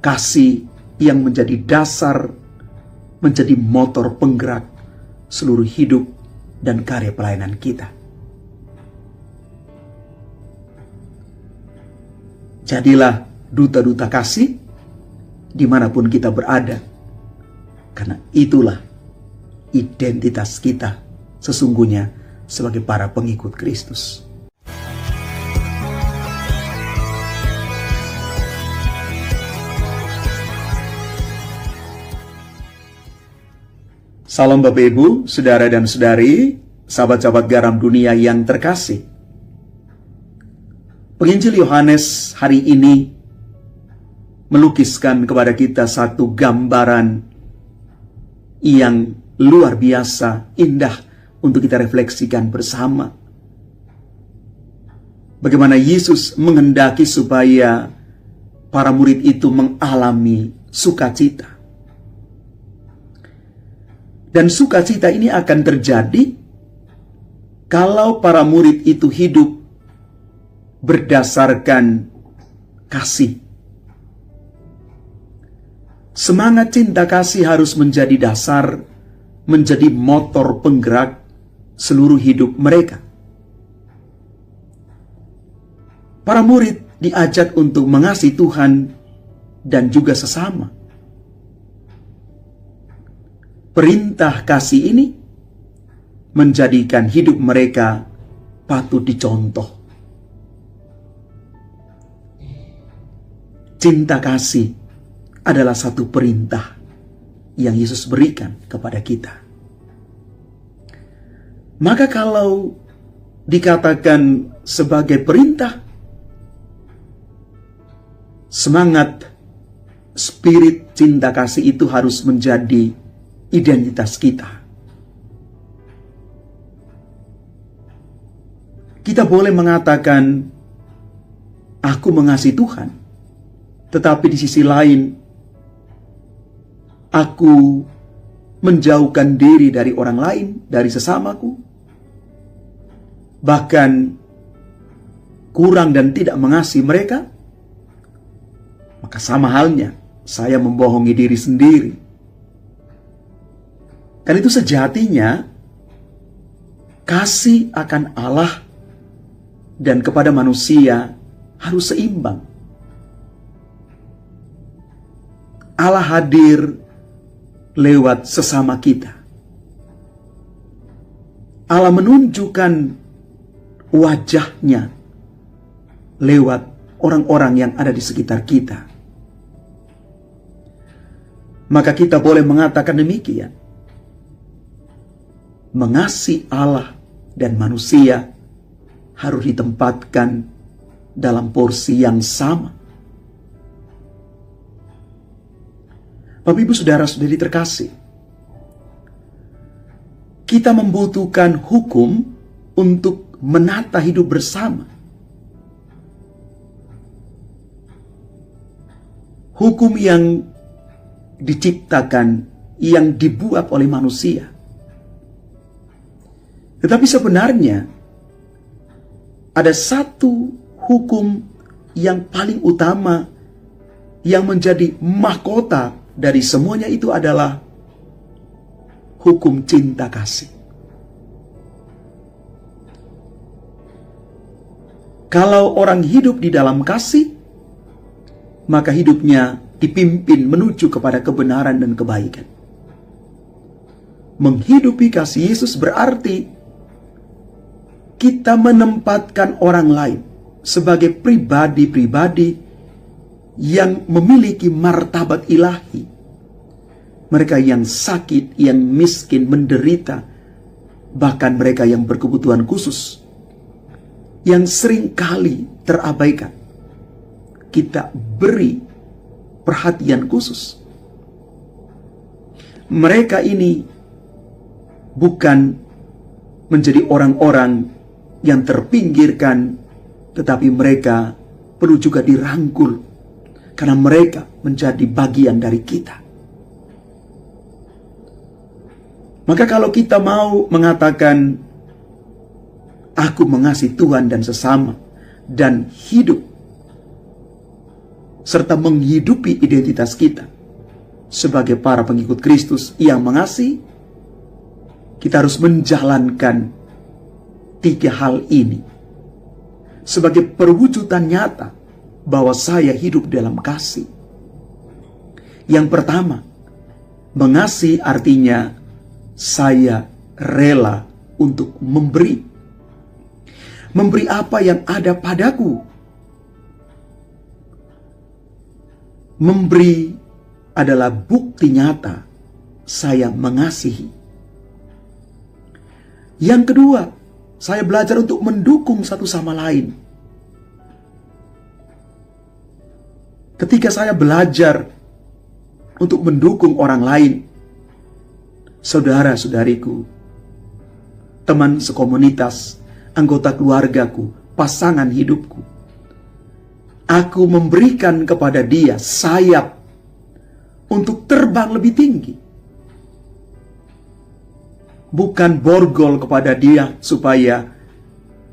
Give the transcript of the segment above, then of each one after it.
kasih yang menjadi dasar, menjadi motor penggerak seluruh hidup dan karya pelayanan kita. Jadilah duta-duta kasih dimanapun kita berada, karena itulah identitas kita sesungguhnya sebagai para pengikut Kristus. Salam Bapak Ibu, saudara dan saudari, sahabat-sahabat garam dunia yang terkasih. Penginjil Yohanes hari ini melukiskan kepada kita satu gambaran yang luar biasa indah untuk kita refleksikan bersama. Bagaimana Yesus menghendaki supaya para murid itu mengalami sukacita. Dan sukacita ini akan terjadi kalau para murid itu hidup berdasarkan kasih. Semangat cinta kasih harus menjadi dasar, menjadi motor penggerak seluruh hidup mereka. Para murid diajak untuk mengasihi Tuhan dan juga sesama. Perintah kasih ini menjadikan hidup mereka patut dicontoh. Cinta kasih adalah satu perintah yang Yesus berikan kepada kita. Maka kalau dikatakan sebagai perintah, semangat spirit cinta kasih itu harus menjadi identitas kita. Kita boleh mengatakan, aku mengasihi Tuhan, tetapi di sisi lain, aku menjauhkan diri dari orang lain, dari sesamaku, bahkan kurang dan tidak mengasihi mereka. Maka sama halnya, saya membohongi diri sendiri. Dan itu sejatinya kasih akan Allah dan kepada manusia harus seimbang. Allah hadir lewat sesama kita. Allah menunjukkan wajahnya lewat orang-orang yang ada di sekitar kita. Maka kita boleh mengatakan demikian. Mengasihi Allah dan manusia harus ditempatkan dalam porsi yang sama. Bapak Ibu saudara-saudari terkasih, kita membutuhkan hukum untuk menata hidup bersama. Hukum yang diciptakan, yang dibuat oleh manusia. Tetapi sebenarnya ada satu hukum yang paling utama yang menjadi mahkota dari semuanya, itu adalah hukum cinta kasih. Kalau orang hidup di dalam kasih, maka hidupnya dipimpin menuju kepada kebenaran dan kebaikan. Menghidupi kasih Yesus berarti kita menempatkan orang lain sebagai pribadi-pribadi yang memiliki martabat ilahi. Mereka yang sakit, yang miskin, menderita, bahkan mereka yang berkebutuhan khusus, yang seringkali terabaikan, kita beri perhatian khusus. Mereka ini bukan menjadi orang-orang yang terpinggirkan, tetapi mereka perlu juga dirangkul, karena mereka menjadi bagian dari kita. Maka kalau kita mau mengatakan, aku mengasihi Tuhan dan sesama, dan hidup serta menghidupi identitas kita sebagai para pengikut Kristus yang mengasihi, kita harus menjalankan 3 hal ini sebagai perwujudan nyata bahwa saya hidup dalam kasih. Yang pertama, mengasihi artinya saya rela untuk memberi. Memberi apa yang ada padaku. Memberi adalah bukti nyata saya mengasihi. Yang kedua, saya belajar untuk mendukung satu sama lain. Ketika saya belajar untuk mendukung orang lain, saudara-saudariku, teman sekomunitas, anggota keluargaku, pasangan hidupku, aku memberikan kepada dia sayap untuk terbang lebih tinggi. Bukan borgol kepada dia supaya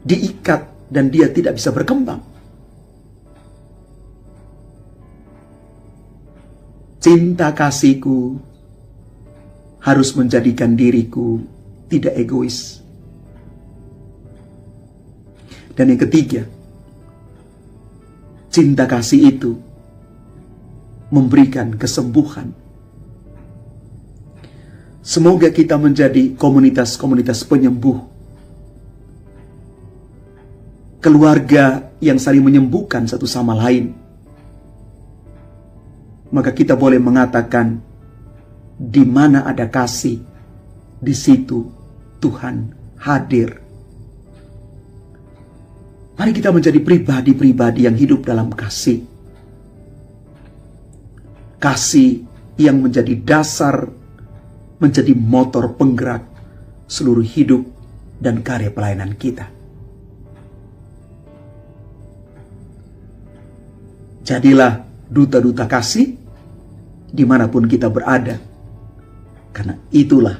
diikat dan dia tidak bisa berkembang. Cinta kasihku harus menjadikan diriku tidak egois. Dan yang ketiga, cinta kasih itu memberikan kesembuhan. Semoga kita menjadi komunitas-komunitas penyembuh. Keluarga yang saling menyembuhkan satu sama lain. Maka kita boleh mengatakan, di mana ada kasih, di situ Tuhan hadir. Mari kita menjadi pribadi-pribadi yang hidup dalam kasih. Kasih yang menjadi dasar, menjadi motor penggerak seluruh hidup dan karya pelayanan kita. Jadilah duta-duta kasih dimanapun kita berada, karena itulah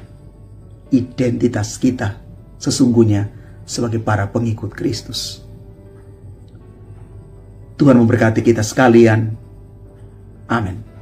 identitas kita sesungguhnya sebagai para pengikut Kristus. Tuhan memberkati kita sekalian. Amin.